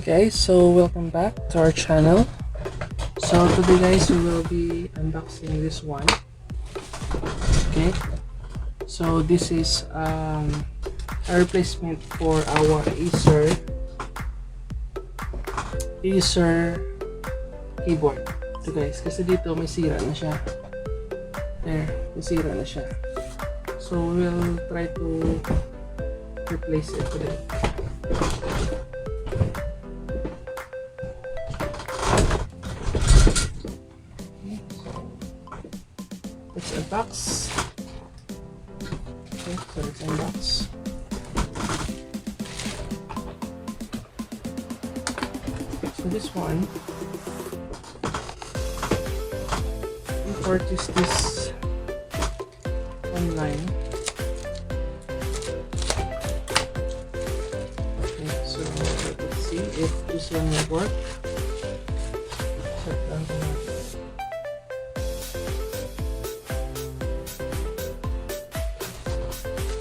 Guys, so welcome back to our channel. So today guys, we will be unboxing this one. Okay, so this is a replacement for our Acer keyboard. So guys, kasi dito may sira na siya. There, may sira na siya. So we'll try to replace it today. Let's unbox. Okay, so let's unbox. So this one, we purchased this online. Okay, so let's see if this one will work. Check lang kung natin.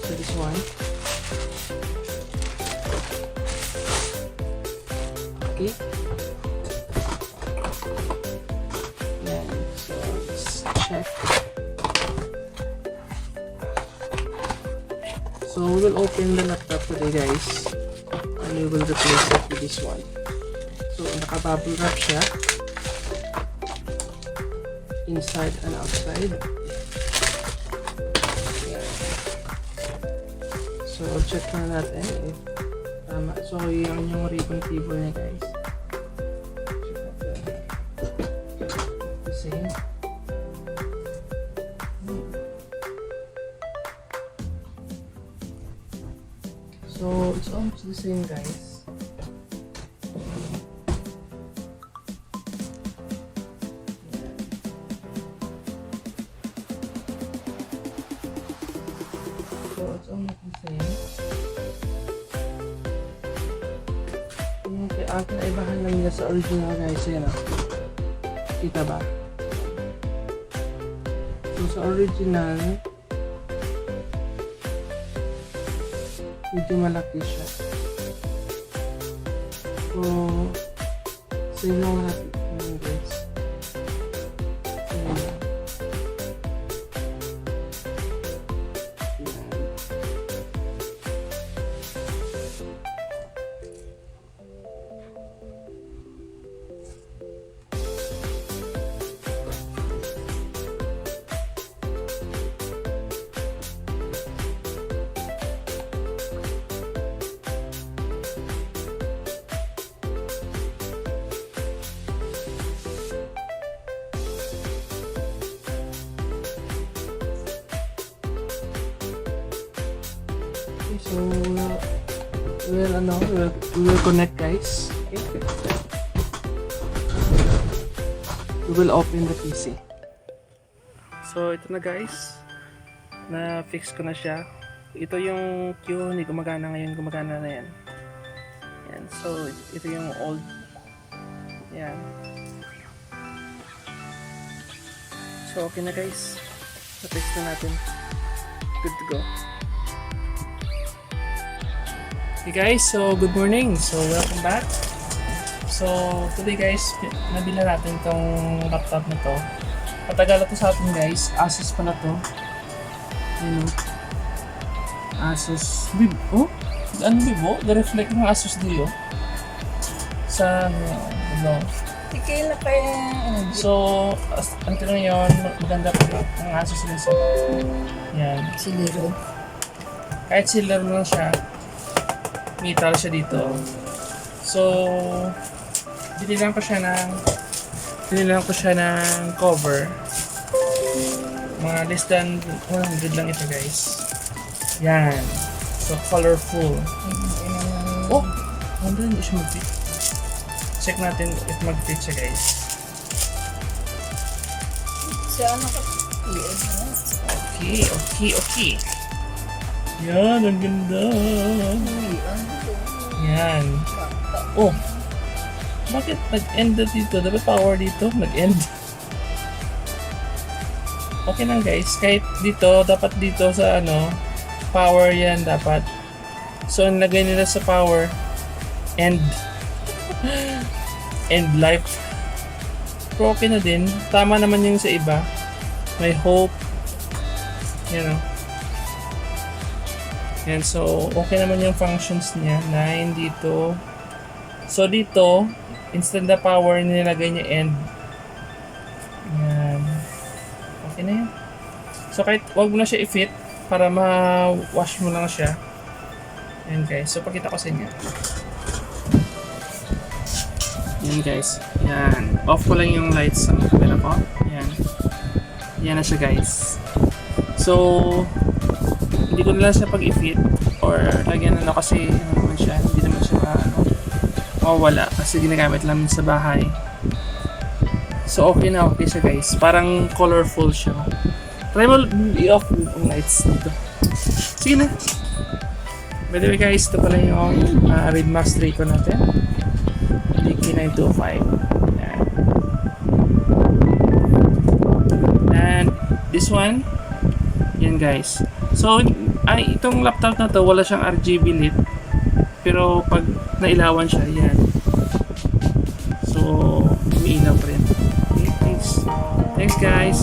So this one. Okay. And so let's check. So we will open the laptop today guys. And we will replace it with this one. So naka-bubble wrap siya. Inside and outside. So, check na natin if tama. So, yan yung ribbon cable niya guys. The same. So, it's almost the same guys. So, it's almost the same. Yung kinaibahan lang nila sa original guys, yan o. Kita ba? So, sa original, medyo malaki siya. So, same lang natin guys. So we will connect guys. Okay. We will open the PC. So ito na guys, na fix ko na siya. Ito yung Q, hindi gumagana ngayon, gumagana na yan. Yan. So ito yung old. Yan. So okay na guys, na-fix na natin. Good to go. Hey guys, so good morning. So welcome back. So today guys, nabili natin tong laptop na to. Matagal na to sa atin guys. Asus pa na to. Yun, Asus Vivo. Ano Vivo? The-reflect ng Asus dito. Sa ano. Tikil na kaya. So until ngayon, maganda pa ang Asus nito. Yan. Silero. Kahit silver lang siya, metal siya dito. So, binilang ko siya ng cover. Mga less than 100 lang ito guys. Yan. So, colorful. Oh! Wala hindi siya mag-fit. Check natin if mag-fit siya guys. Siya ano ka? Okay. Yan, ang ganda. Yan. Oh. Bakit nag-end dito? Dapat power dito. Nag-end. Okay lang guys. Kahit dito, dapat dito sa power yan dapat. So, nilagay nila sa power, end. End life. Pero okay na din. Tama naman yung sa iba. May hope. Yan o. Yan, so okay naman yung functions niya. 9 dito. So dito, instead na power, nilagay niya end. Yan. Okay na yan. So kahit wag mo na siya i-fit para ma-wash mo lang siya. Yan guys. So pakita ko sa inyo. Yan guys. Yan. Off ko lang yung lights sa camera ko. Yan. Yan na siya guys. So hindi ko na lang siya pag-i-fit or lagyan ano kasi ano naman siya. Hindi naman siya mawawala kasi ginagamit namin sa bahay. So okay na okay siya guys. Parang colorful siya. Try mo i-off yung lights dito. Sige na. By the way guys, ito pala yung Red Max Draco natin. DK925. Yan. And this one, yan guys. So, itong laptop na to, wala siyang RGB lit. Pero pag nailawan siya, yan. So, umiilaw pa rin. Okay, thanks. Thanks guys.